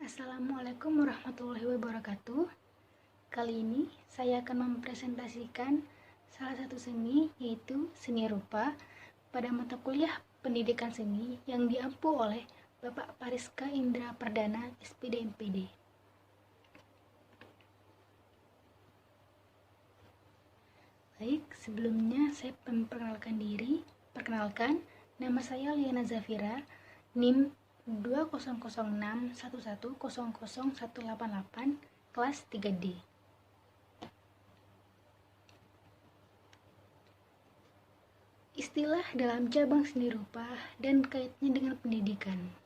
Assalamualaikum warahmatullahi wabarakatuh. Kali ini saya akan mempresentasikan salah satu seni, yaitu seni rupa pada mata kuliah pendidikan seni yang diampu oleh Bapak Pariska Indra Perdana, SPD MPD. Baik, sebelumnya saya memperkenalkan diri. Nama saya Liana Zafira, NIM 200611000188, kelas 3D. Istilah dalam cabang seni rupa dan kaitnya dengan pendidikan.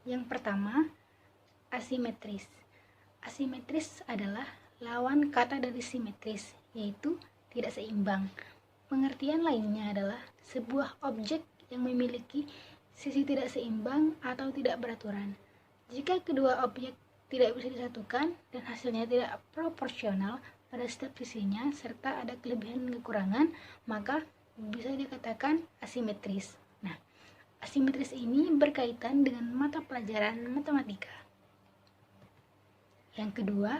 Yang pertama, asimetris. Asimetris adalah lawan kata dari simetris, yaitu tidak seimbang. Pengertian lainnya adalah sebuah objek yang memiliki sisi tidak seimbang atau tidak beraturan. Jika kedua objek tidak bisa disatukan dan hasilnya tidak proporsional pada setiap sisinya serta ada kelebihan dan kekurangan, maka bisa dikatakan asimetris. Nah, asimetris ini berkaitan dengan mata pelajaran matematika. Yang kedua,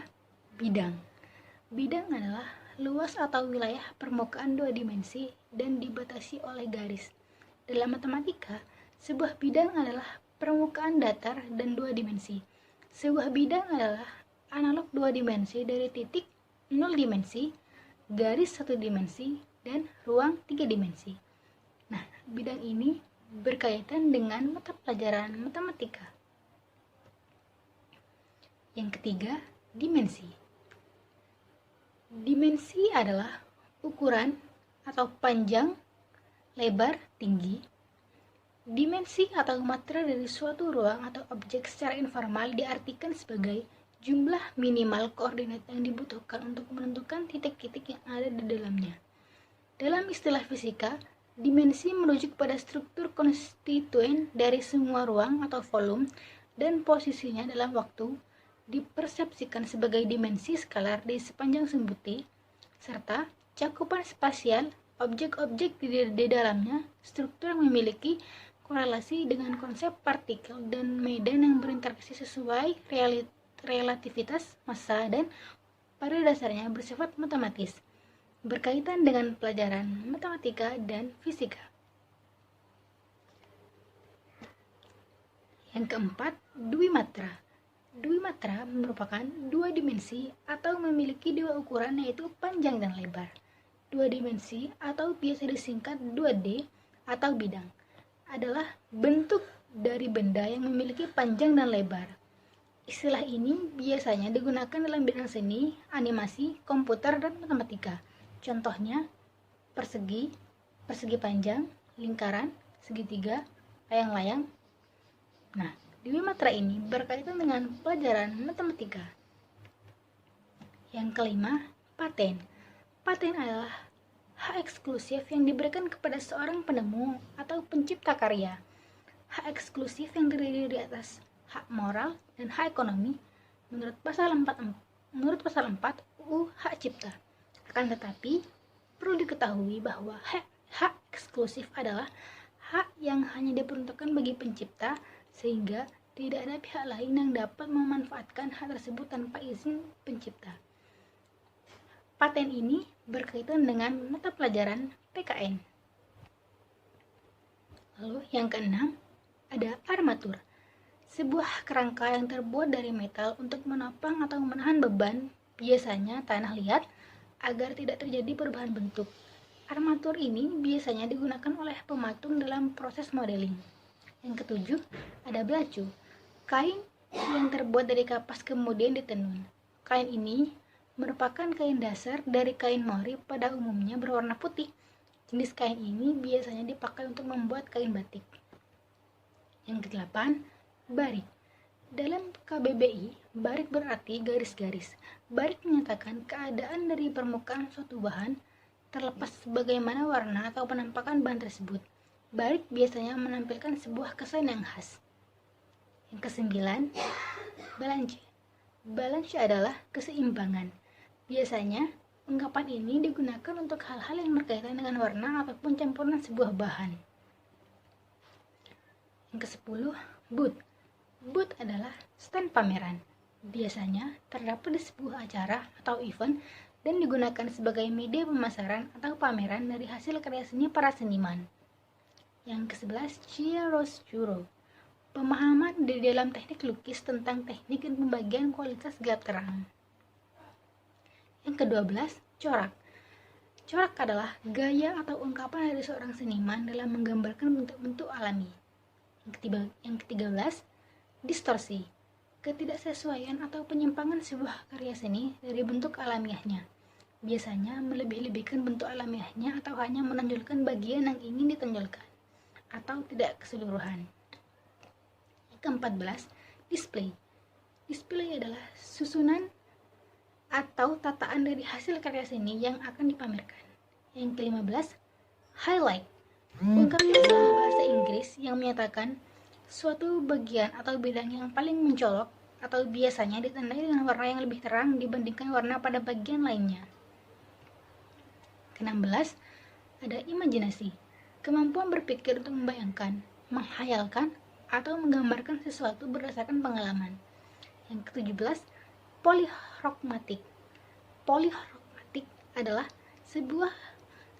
bidang. Bidang adalah luas atau wilayah permukaan dua dimensi dan dibatasi oleh garis. Dalam matematika, sebuah bidang adalah permukaan datar dan dua dimensi. Sebuah bidang adalah analog dua dimensi dari titik 0 dimensi, garis 1 dimensi, dan ruang 3 dimensi. Nah, bidang ini berkaitan dengan mata pelajaran matematika. Yang ketiga, dimensi. Dimensi adalah ukuran atau panjang, lebar, tinggi. Dimensi atau material dari suatu ruang atau objek secara informal diartikan sebagai jumlah minimal koordinat yang dibutuhkan untuk menentukan titik-titik yang ada di dalamnya. Dalam istilah fisika, dimensi merujuk pada struktur konstituen dari semua ruang atau volume dan posisinya dalam waktu, dipersepsikan sebagai dimensi skalar di sepanjang sembuti, serta cakupan spasial objek-objek di dalamnya, struktur yang memiliki korelasi dengan konsep partikel dan medan yang berinteraksi sesuai relativitas massa dan pada dasarnya bersifat matematis, berkaitan dengan pelajaran matematika dan fisika. Yang keempat, dwimatra. Dwimatra merupakan dua dimensi atau memiliki dua ukuran, yaitu panjang dan lebar. Dua dimensi atau biasa disingkat 2D atau bidang adalah bentuk dari benda yang memiliki panjang dan lebar. Istilah ini biasanya digunakan dalam bidang seni, animasi, komputer, dan matematika. Contohnya persegi, persegi panjang, lingkaran, segitiga, layang-layang. Nah, dwimatra ini berkaitan dengan pelajaran matematika. Yang kelima, paten. Paten adalah hak eksklusif yang diberikan kepada seorang penemu atau pencipta karya. Hak eksklusif yang terdiri di atas hak moral dan hak ekonomi menurut pasal 4 UU Hak Cipta. Akan tetapi, perlu diketahui bahwa hak eksklusif adalah hak yang hanya diperuntukkan bagi pencipta, sehingga tidak ada pihak lain yang dapat memanfaatkan hak tersebut tanpa izin pencipta. Paten ini berkaitan dengan mata pelajaran PKN. Lalu yang keenam, ada armatur. Sebuah kerangka yang terbuat dari metal untuk menopang atau menahan beban, biasanya tanah liat, agar tidak terjadi perubahan bentuk. Armatur ini biasanya digunakan oleh pematung dalam proses modeling. Yang ketujuh, ada belacu. Kain yang terbuat dari kapas kemudian ditenun. Kain ini merupakan kain dasar dari kain mori, pada umumnya berwarna putih. Jenis kain ini biasanya dipakai untuk membuat kain batik. Yang kedelapan, barik. Dalam KBBI, barik berarti garis-garis. Barik menyatakan keadaan dari permukaan suatu bahan, terlepas bagaimana warna atau penampakan bahan tersebut. Barik biasanya menampilkan sebuah kesan yang khas. Yang kesembilan, balance. Balance adalah keseimbangan. Biasanya, ungkapan ini digunakan untuk hal-hal yang berkaitan dengan warna ataupun campuran sebuah bahan. Yang ke-10, boot. Boot Booth adalah stand pameran. Biasanya terdapat di sebuah acara atau event dan digunakan sebagai media pemasaran atau pameran dari hasil karya seni para seniman. Yang ke-11, chiaroscuro. Pemahaman di dalam teknik lukis tentang teknik dan pembagian kualitas gelap terang. Yang ke-12, corak. Corak adalah gaya atau ungkapan dari seorang seniman dalam menggambarkan bentuk-bentuk alami. Yang ke-13, distorsi. Ketidaksesuaian atau penyimpangan sebuah karya seni dari bentuk alamiahnya. Biasanya melebih-lebihkan bentuk alamiahnya atau hanya menonjolkan bagian yang ingin ditonjolkan, atau tidak keseluruhan. Yang ke-14, display. Display adalah susunan atau tataan dari hasil karya seni yang akan dipamerkan. Yang ke-15, highlight. Ungkapan dalam bahasa Inggris yang menyatakan suatu bagian atau bidang yang paling mencolok atau biasanya ditandai dengan warna yang lebih terang dibandingkan warna pada bagian lainnya. Ke-16, ada imajinasi. Kemampuan berpikir untuk membayangkan, menghayalkan, atau menggambarkan sesuatu berdasarkan pengalaman. Yang ke-17, polirokmatik. Polirokmatik adalah sebuah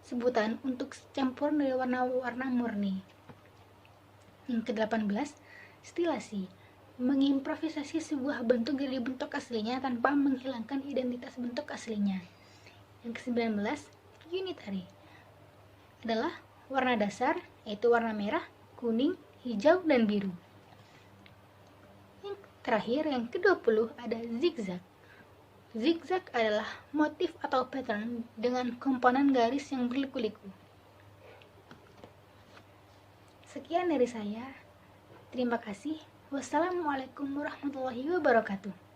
sebutan untuk campuran dari warna-warna murni. Yang ke-18, stilasi. Mengimprovisasi sebuah bentuk dari bentuk aslinya tanpa menghilangkan identitas bentuk aslinya. Yang ke-19, unitary. Adalah warna dasar, yaitu warna merah, kuning, hijau, dan biru. Yang terakhir, yang ke-20, ada zigzag. Zigzag adalah motif atau pattern dengan komponen garis yang berliku-liku. Sekian dari saya. Terima kasih. Wassalamualaikum warahmatullahi wabarakatuh.